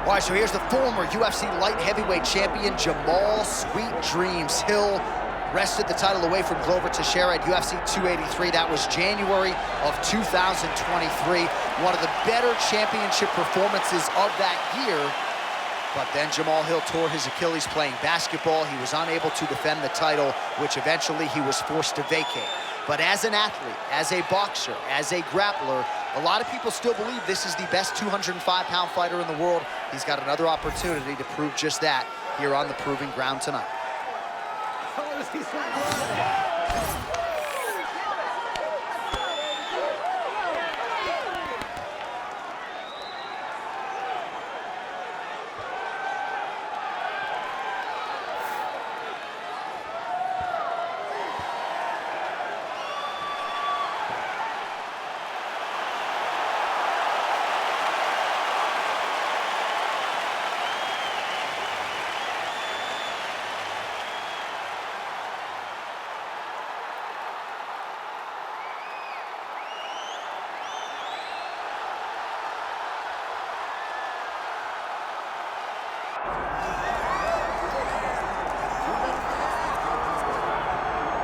All right, so here's the former UFC light heavyweight champion, Jamahal "Sweet Dreams" Hill. Wrested the title away from Glover Teixeira at UFC 283. That was January of 2023. One of the better championship performances of that year. But then Jamahal Hill tore his Achilles playing basketball. He was unable to defend the title, which eventually he was forced to vacate. But as an athlete, as a boxer, as a grappler, a lot of people still believe this is the best 205-pound fighter in the world. He's got another opportunity to prove just that here on the proving ground tonight.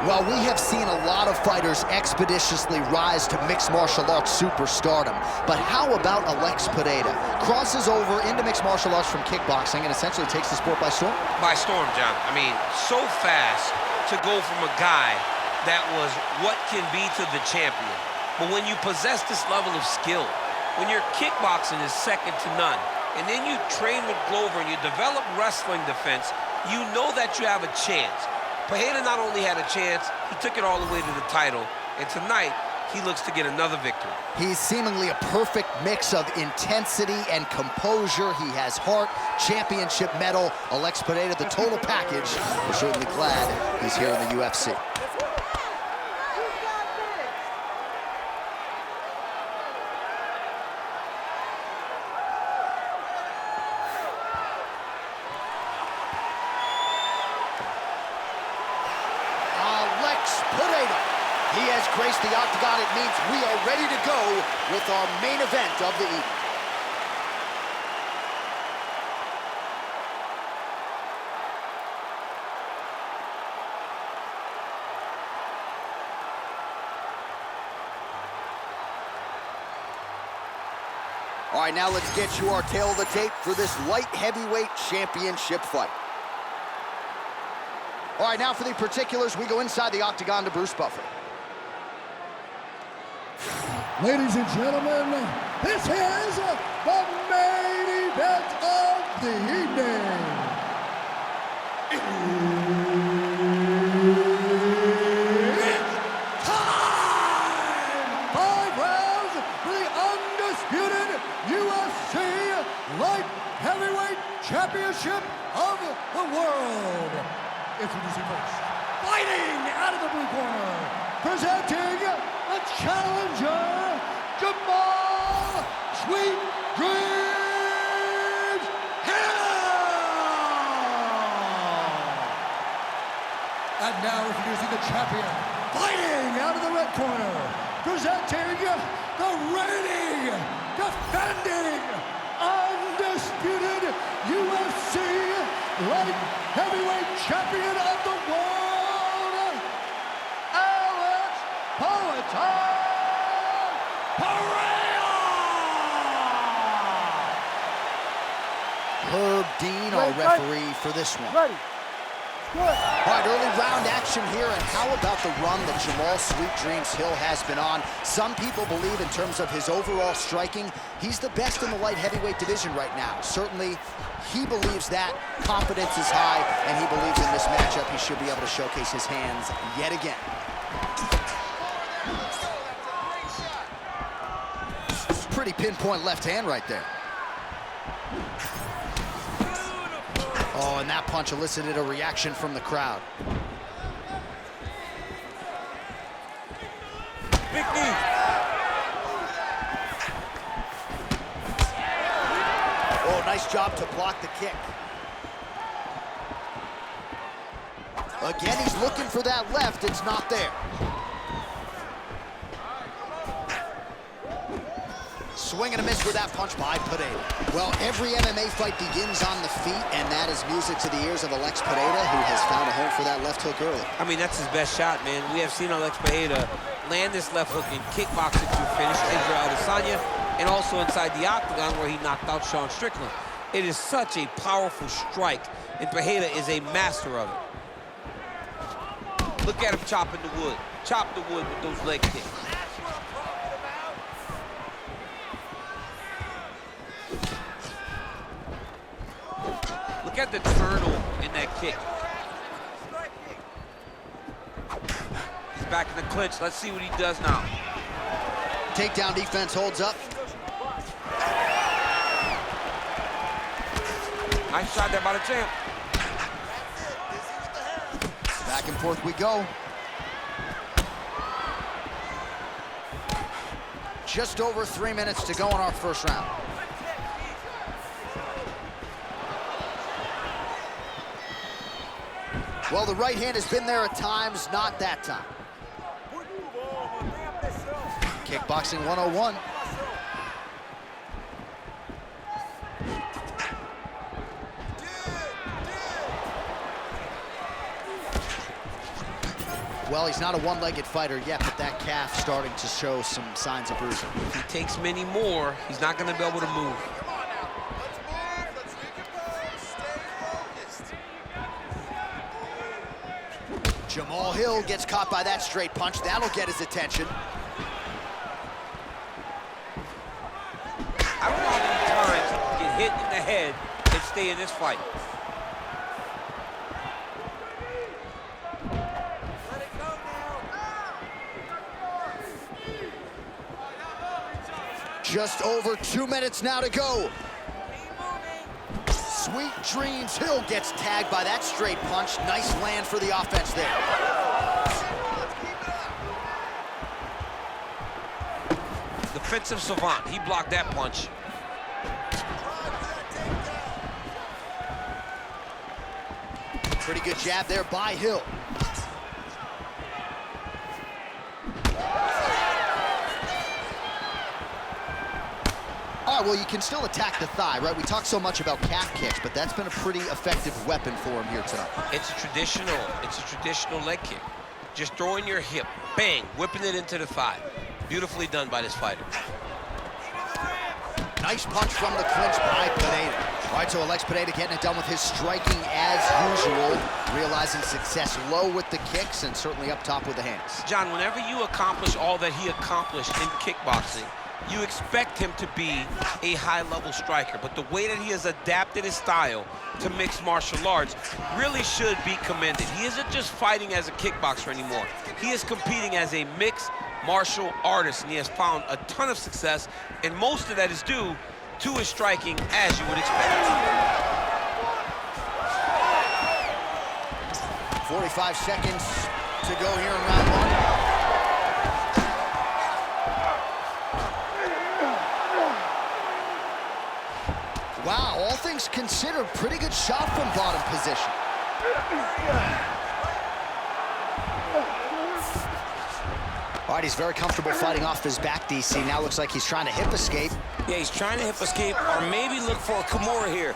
Well, we have seen a lot of fighters expeditiously rise to mixed martial arts superstardom. But how about Alex Pereira? Crosses over into mixed martial arts from kickboxing and essentially takes the sport by storm? By storm, John. I mean, so fast to go from a guy that was what can be to the champion. But when you possess this level of skill, when your kickboxing is second to none, and then you train with Glover and you develop wrestling defense, you know that you have a chance. Pereira not only had a chance, he took it all the way to the title, and tonight, he looks to get another victory. He's seemingly a perfect mix of intensity and composure. He has heart, championship medal. Alex Pereira, the total package. We're certainly glad he's here in the UFC. Pereira. He has graced the octagon. It means we are ready to go with our main event of the evening. All right, now let's get you our tail of the tape for this light heavyweight championship fight. All right, now for the particulars, we go inside the octagon to Bruce Buffer. Ladies and gentlemen, this is the main event of the evening. It's time! 5 rounds for the undisputed UFC Light Heavyweight Championship of the world. Introducing first, fighting out of the blue corner, presenting the challenger, Jamahal "Sweet Dreams" Hill! And now introducing the champion, fighting out of the red corner, presenting the reigning, defending, undisputed UFC Light Heavyweight Champion of the world, Alex Pereira! Herb Dean, our referee for this one. Ready. Good. All right, early round action here, and how about the run that Jamahal "Sweet Dreams" Hill has been on? Some people believe in terms of his overall striking, he's the best in the light heavyweight division right now. Certainly, he believes that. Confidence is high, and he believes in this matchup he should be able to showcase his hands yet again. Pretty pinpoint left hand right there. Oh, and that punch elicited a reaction from the crowd. Big knee. Oh, nice job to block the kick. Again, he's looking for that left. It's not there. Swing and a miss with that punch by Pereira. Well, every MMA fight begins on the feet, and that is music to the ears of Alex Pereira, who has found a home for that left hook early. I mean, that's his best shot, man. We have seen Alex Pereira land this left hook in kickboxing to finish Israel Adesanya, and also inside the octagon where he knocked out Sean Strickland. It is such a powerful strike, and Pereira is a master of it. Look at him chopping the wood. Chop the wood with those leg kicks. Look at the turtle in that kick. He's back in the clinch. Let's see what he does now. Takedown defense holds up. Nice shot there by the champ. Back and forth we go. Just over 3 minutes to go in our first round. Well, the right hand has been there at times, not that time. Kickboxing 101. Well, he's not a one-legged fighter yet, but that calf starting to show some signs of bruising. If he takes many more, he's not going to be able to move. Jamahal Hill gets caught by that straight punch. That'll get his attention. I don't know how many times you can get hit in the head and stay in this fight. Just over 2 minutes now to go. Sweet Dreams Hill gets tagged by that straight punch. Nice land for the offense there. Defensive savant. He blocked that punch. Pretty good jab there by Hill. All right, well, you can still attack the thigh, right? We talk so much about calf kicks, but that's been a pretty effective weapon for him here tonight. It's a traditional leg kick. Just throwing your hip, bang, whipping it into the thigh. Beautifully done by this fighter. Nice punch from the clinch by Pereira. All right, so Alex Pereira getting it done with his striking as usual, realizing success low with the kicks and certainly up top with the hands. John, whenever you accomplish all that he accomplished in kickboxing, you expect him to be a high-level striker, but the way that he has adapted his style to mixed martial arts really should be commended. He isn't just fighting as a kickboxer anymore. He is competing as a mixed martial artist, and he has found a ton of success, and most of that is due to his striking, as you would expect. 45 seconds to go here in round one. Wow, all things considered, pretty good shot from bottom position. All right, he's very comfortable fighting off his back, DC. Now looks like he's trying to hip escape. Yeah, he's trying to hip escape or maybe look for a Kimura here.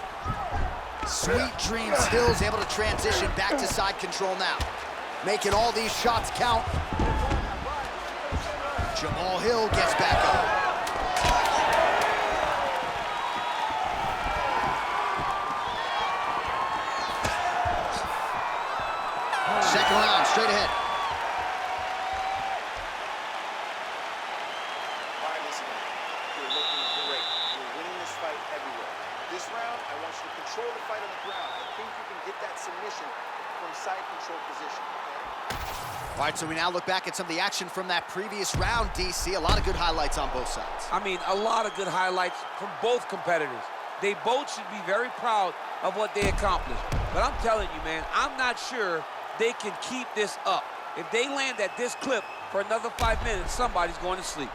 Sweet Dreams Hill's able to transition back to side control now. Making all these shots count. Jamahal Hill gets back up. Second round, straight ahead. All right, listen, you're looking great. You're winning this fight everywhere. This round, I want you to control the fight on the ground. I think you can get that submission from side control position, okay? All right, so we now look back at some of the action from that previous round, DC. A lot of good highlights on both sides. I mean, a lot of good highlights from both competitors. They both should be very proud of what they accomplished. But I'm telling you, man, I'm not sure they can keep this up. If they land at this clip for another 5 minutes, somebody's going to sleep.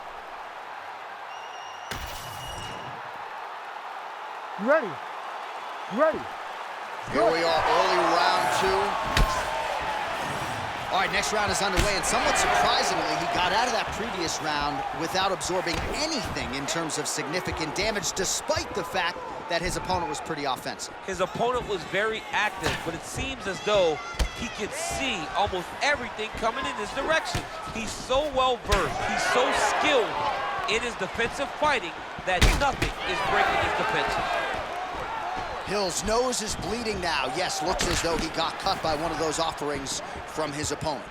You ready? You ready? Here we are, early round two. All All right, next round is underway, and somewhat surprisingly, he got out of that previous round without absorbing anything in terms of significant damage, despite the fact that his opponent was pretty offensive. His opponent was very active, but it seems as though he could see almost everything coming in his direction. He's so well-versed, he's so skilled in his defensive fighting that nothing is breaking his defensive. Hill's nose is bleeding now. Yes, looks as though he got cut by one of those offerings from his opponent.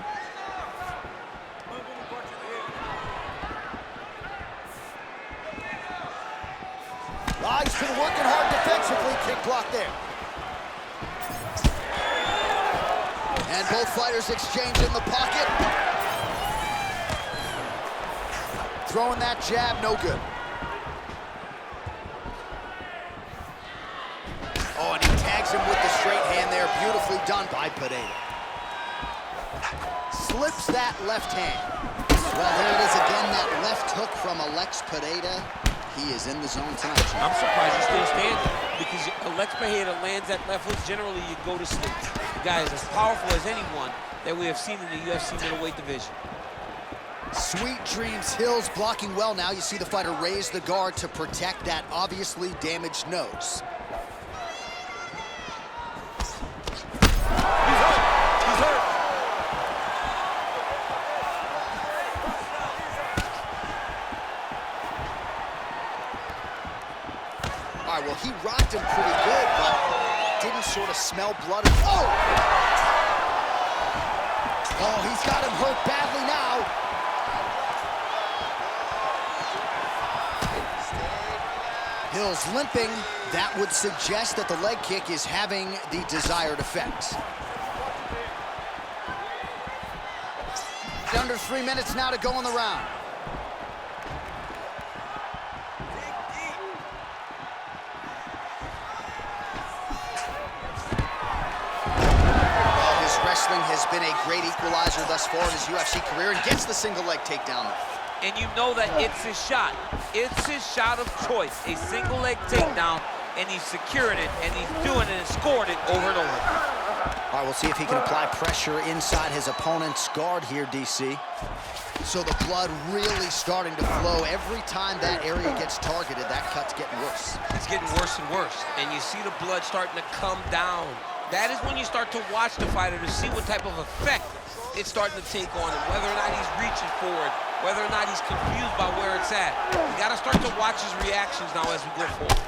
He's been working hard defensively. Kick block there. And both fighters exchange in the pocket. Throwing that jab, no good. Oh, and he tags him with the straight hand there. Beautifully done by Pereira. Slips that left hand. Well, there it is again, that left hook from Alex Pereira. He is in the zone tonight. I'm surprised he's still standing because Alex Pereira lands that left hook. Generally, you go to sleep. The guy is as powerful as anyone that we have seen in the UFC middleweight division. Sweet dreams. Hill's blocking well now. You see the fighter raise the guard to protect that obviously damaged nose. All right, well, he rocked him pretty good, but didn't sort of smell blood. Oh! Oh, he's got him hurt badly now. Hill's limping. That would suggest that the leg kick is having the desired effects. Under 3 minutes now to go in the round. Wrestling has been a great equalizer thus far in his UFC career, and gets the single leg takedown. And you know that it's his shot. It's his shot of choice, a single leg takedown, and he's secured it, and he's doing it and scored it over and over. All right, we'll see if he can apply pressure inside his opponent's guard here, DC. So the blood really starting to flow. Every time that area gets targeted, that cut's getting worse. It's getting worse and worse, and you see the blood starting to come down. That is when you start to watch the fighter to see what type of effect it's starting to take on him, whether or not he's reaching for it, whether or not he's confused by where it's at. You got to start to watch his reactions now as we go forward.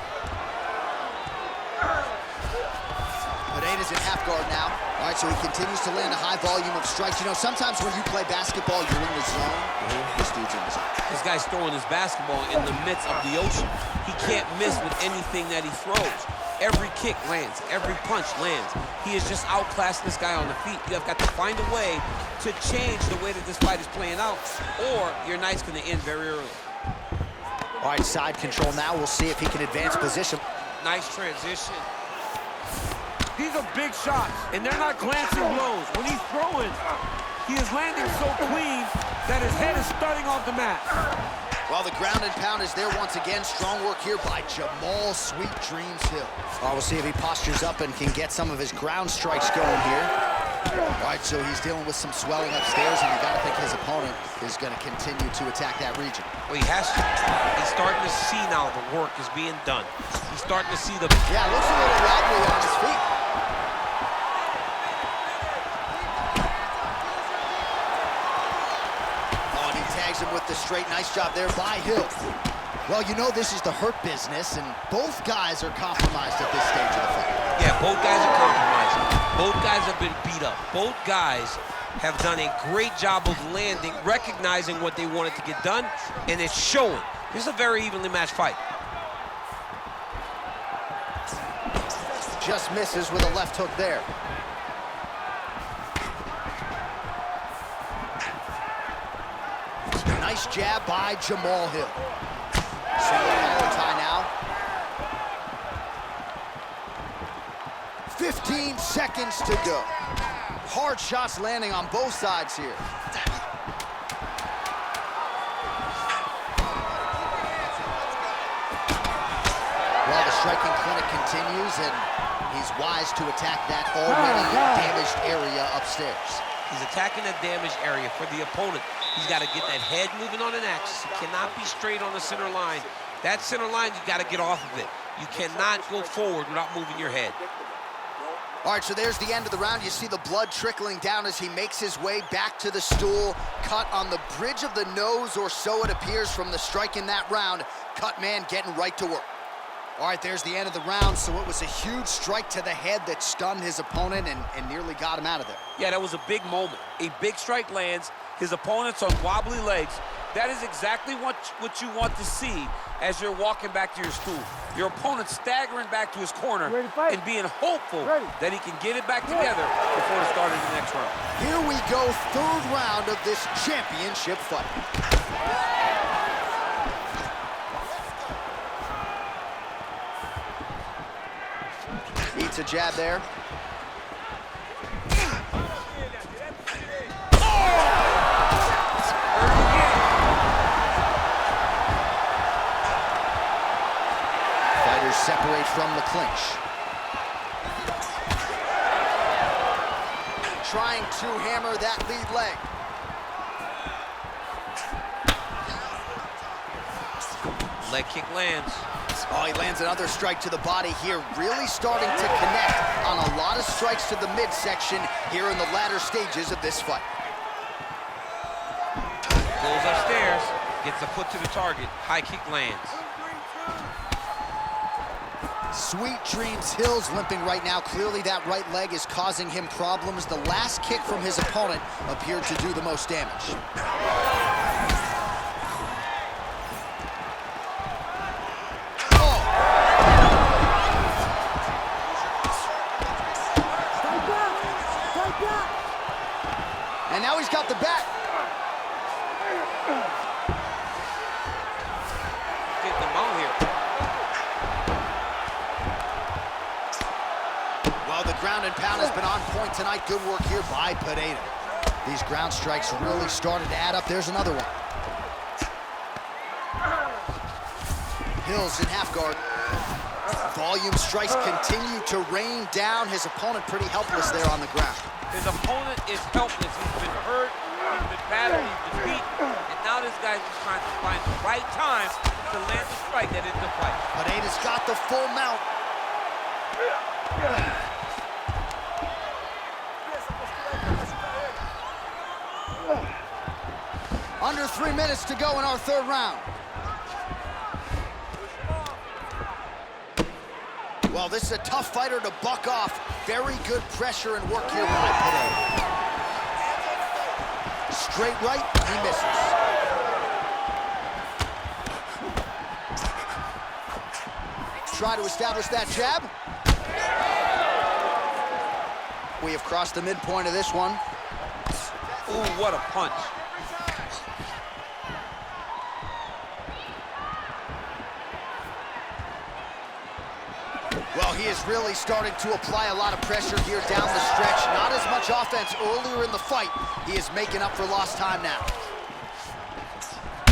Pereira's in half guard now. All right, so he continues to land a high volume of strikes. You know, sometimes when you play basketball, you're in the zone. This dude's in the zone. This guy's throwing his basketball in the midst of the ocean. He can't miss with anything that he throws. Every kick lands, every punch lands. He is just outclassing this guy on the feet. You have got to find a way to change the way that this fight is playing out, or your night's gonna end very early. All right, side control now. We'll see if he can advance position. Nice transition. These are big shots, and they're not glancing blows. When he's throwing, he is landing so clean that his head is starting off the mat. Well, the ground and pound is there once again. Strong work here by Jamahal Sweet Dreams Hill. Well, we'll see if he postures up and can get some of his ground strikes going here. All right, so he's dealing with some swelling upstairs, and you got to think his opponent is going to continue to attack that region. Well, he has to. He's starting to see now the work is being done. He's starting to see the... Yeah, looks a little wobbly on his feet. Him with the straight. Nice job there by Hill. Well, you know this is the hurt business, and both guys are compromised at this stage of the fight. Yeah, both guys are compromised. Both guys have been beat up. Both guys have done a great job of landing, recognizing what they wanted to get done, and it's showing. This is a very evenly matched fight. Just misses with a left hook there. Nice jab by Jamahal Hill. Single collar tie now. 15 seconds to go. Hard shots landing on both sides here. Well, the striking clinic continues, and he's wise to attack that already damaged area upstairs. He's attacking that damaged area for the opponent. He's got to get that head moving on an axis. He cannot be straight on the center line. That center line, you've got to get off of it. You cannot go forward without moving your head. All right, so there's the end of the round. You see the blood trickling down as he makes his way back to the stool. Cut on the bridge of the nose, or so it appears from the strike in that round. Cut man getting right to work. All right, there's the end of the round. So it was a huge strike to the head that stunned his opponent and nearly got him out of there. Yeah, that was a big moment. A big strike lands. His opponent's on wobbly legs. That is exactly what you want to see as you're walking back to your stool. Your opponent staggering back to his corner and being hopeful that he can get it back together before the start of the next round. Here we go, third round of this championship fight. Eats a jab there. Fighters separate from the clinch. Trying to hammer that lead leg. Leg kick lands. Oh, he lands another strike to the body here, really starting to connect on a lot of strikes to the midsection here in the latter stages of this fight. Goes upstairs, gets a foot to the target, high kick lands. Sweet Dreams Hill's limping right now. Clearly that right leg is causing him problems. The last kick from his opponent appeared to do the most damage. And now he's got the bat. Get them out here. Well, the ground and pound has been on point tonight. Good work here by Pereira. These ground strikes really started to add up. There's another one. Hill's in half guard. Volume strikes continue to rain down. His opponent pretty helpless there on the ground. His opponent is helpless. He's been hurt, he's been battered, he's been beat, and now this guy's just trying to find the right time to land the strike that ends the fight. Pereira's got the full mount. Under 3 minutes to go in our third round. Well, this is a tough fighter to buck off. Very good pressure and work here by Pereira. Straight right, he misses. Try to establish that jab. We have crossed the midpoint of this one. Ooh, what a punch. Well, he is really starting to apply a lot of pressure here down the stretch. Not as much offense earlier in the fight. He is making up for lost time now.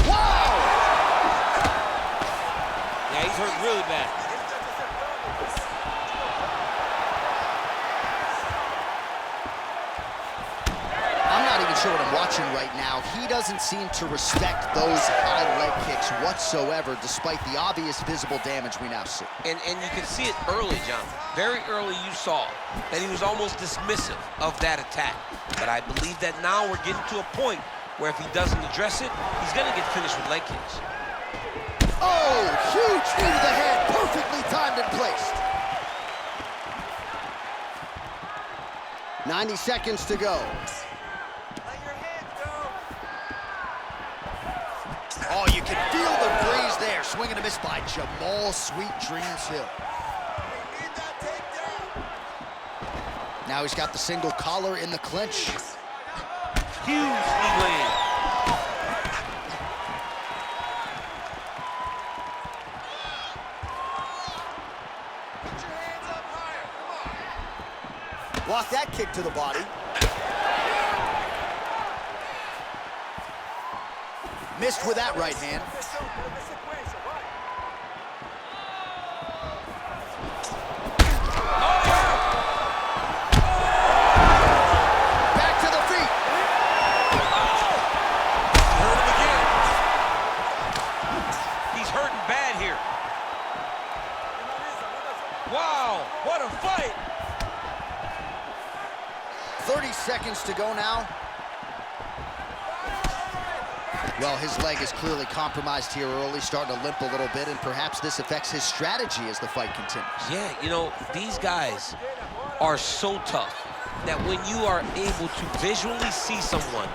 Wow! Yeah, he's hurt really bad. I'm not even sure what I'm watching right now. He doesn't seem to respect those high leg kicks whatsoever, despite the obvious visible damage we now see. And you can see it early, John. Very early you saw that he was almost dismissive of that attack. But I believe that now we're getting to a point where if he doesn't address it, he's gonna get finished with leg kicks. Oh, huge knee to the head, perfectly timed and placed. 90 seconds to go. Oh, you can feel the breeze there. Swing and a miss by Jamahal Sweet Dreams Hill. Now he's got the single collar in the clinch. Huge knee land. Block that kick to the body. Missed with that right hand. Back to the feet. 30 seconds to go now. Well, his leg is clearly compromised here early, starting to limp a little bit, and perhaps this affects his strategy as the fight continues. Yeah, you know, these guys are so tough that when you are able to visually see someone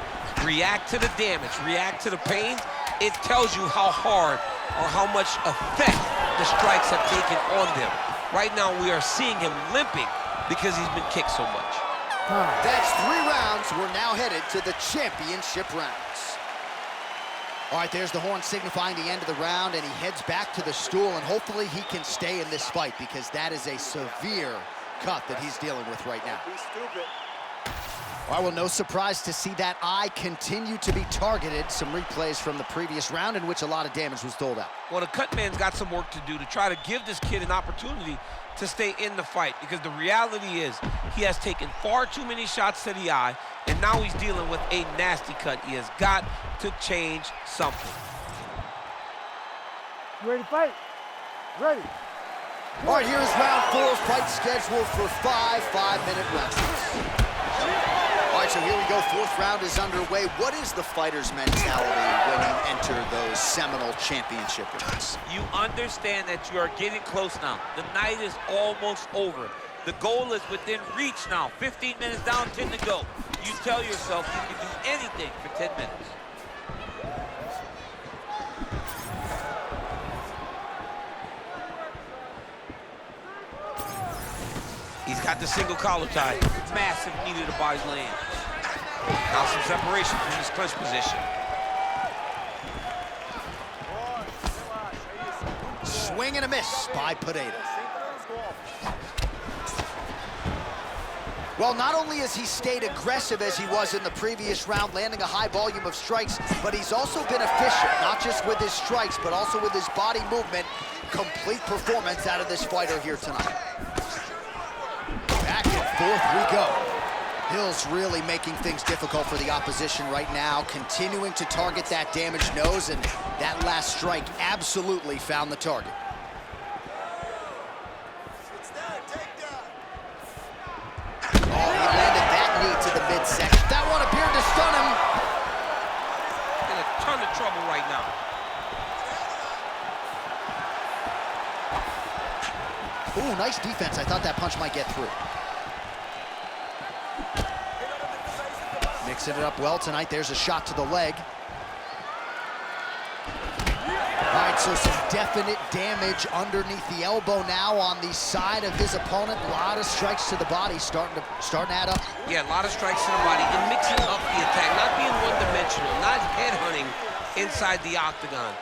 react to the damage, react to the pain, it tells you how hard or how much effect the strikes have taken on them. Right now, we are seeing him limping because he's been kicked so much. That's 3 rounds. We're now headed to the championship rounds. All right, there's the horn signifying the end of the round, and he heads back to the stool, and hopefully he can stay in this fight because that is a severe cut that he's dealing with right now. Be stupid. All right, well, no surprise to see that eye continue to be targeted. Some replays from the previous round in which a lot of damage was doled out. Well, the cut man's got some work to do to try to give this kid an opportunity to stay in the fight, because the reality is he has taken far too many shots to the eye, and now he's dealing with a nasty cut. He has got to change something. You ready to fight? Ready. All right, here's round 4, fight scheduled for 5 5-minute rounds. All right, so here we go. 4th round is underway. What is the fighter's mentality when you enter those seminal championship rounds? You understand that you are getting close now. The night is almost over. The goal is within reach now. 15 minutes down, 10 to go. You tell yourself you can do anything for 10 minutes. He's got the single collar tie. Massive knee to the body's land. Now some separation from his clinch position. Swing and a miss by Pereira. Well, not only has he stayed aggressive as he was in the previous round, landing a high volume of strikes, but he's also been efficient, not just with his strikes, but also with his body movement. Complete performance out of this fighter here tonight. Back and forth we go. Hill's really making things difficult for the opposition right now, continuing to target that damaged nose, and that last strike absolutely found the target. Oh, he landed that knee to the midsection. That one appeared to stun him. In a ton of trouble right now. Ooh, nice defense. I thought that punch might get through. Mixing it up well tonight. There's a shot to the leg. All right, so some definite damage underneath the elbow now on the side of his opponent. A lot of strikes to the body starting to add up. Yeah, a lot of strikes to the body and mixing up the attack, not being one-dimensional, not headhunting inside the octagon.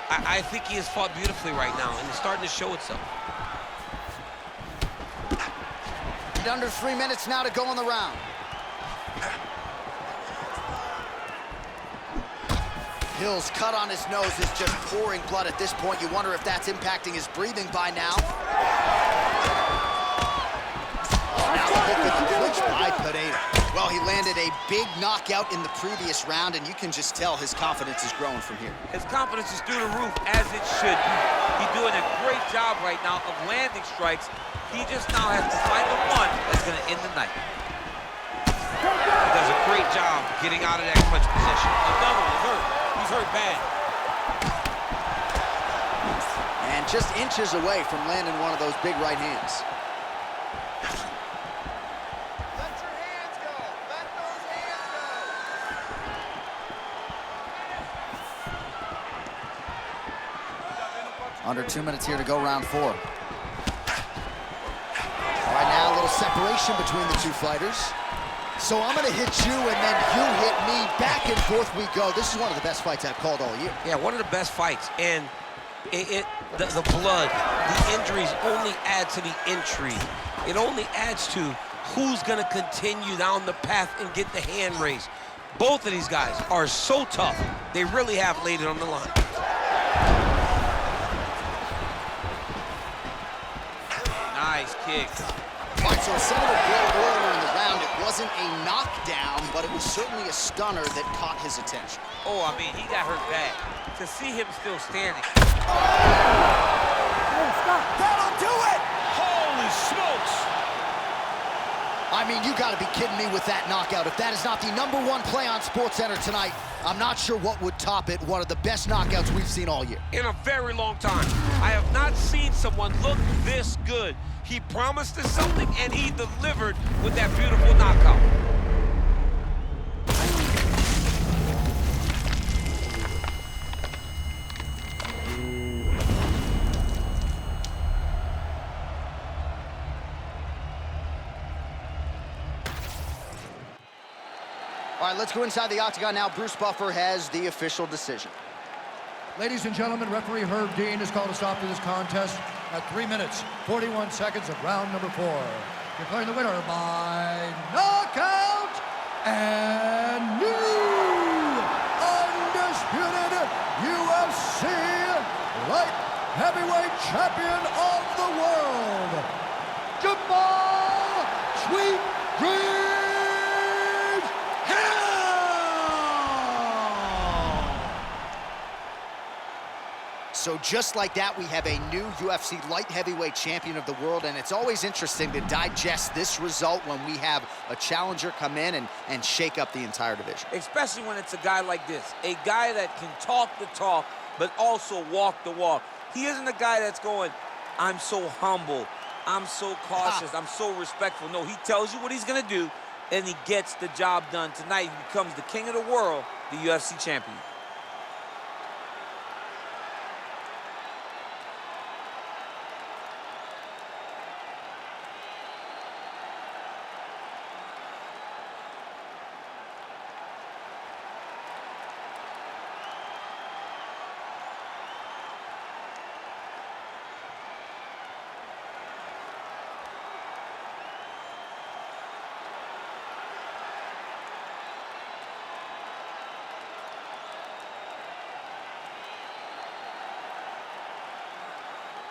I think he has fought beautifully right now, and it's starting to show itself. Under 3 minutes now to go in the round. Hill's cut on his nose is just pouring blood at this point. You wonder if that's impacting his breathing by now. Now the hook with the clinch by Pereira. Well, he landed a big knockout in the previous round, and you can just tell his confidence is growing from here. His confidence is through the roof, as it should be. He's doing a great job right now of landing strikes. He just now has to find the one that's going to end the night. He does a great job getting out of that clinch position. Another one hurt. He's hurt bad. And just inches away from landing one of those big right hands. Let your hands go. Let those hands go. Under 2 minutes here to go, round 4. All right, now a little separation between the two fighters. So I'm going to hit you, and then you hit me. Back and forth we go. This is one of the best fights I've called all year. Yeah, one of the best fights. And the blood, the injuries only add to the intrigue. It only adds to who's going to continue down the path and get the hand raised. Both of these guys are so tough. They really have laid it on the line. Nice kick. All right, so a similar blow earlier in the round. It wasn't a knockdown, but it was certainly a stunner that caught his attention. Oh, I mean, he got hurt bad. To see him still standing. Hey, stop. That'll do it! Holy smokes! I mean, you gotta be kidding me with that knockout. If that is not the #1 play on SportsCenter tonight, I'm not sure what would top it. One of the best knockouts we've seen all year. In a very long time. I have not seen someone look this good. He promised us something, and he delivered with that beautiful knockout. All right, let's go inside the octagon now. Bruce Buffer has the official decision. Ladies and gentlemen, referee Herb Dean has called a stop to this contest at 3 minutes, 41 seconds of round number 4. Declaring the winner by knockout and new undisputed UFC light heavyweight champion of the world, Jamahal Sweet Dreams. So just like that, we have a new UFC light heavyweight champion of the world, and it's always interesting to digest this result when we have a challenger come in and shake up the entire division. Especially when it's a guy like this, a guy that can talk the talk, but also walk the walk. He isn't a guy that's going, I'm so humble, I'm so cautious, I'm so respectful. No, he tells you what he's gonna do, and he gets the job done. Tonight, he becomes the king of the world, the UFC champion.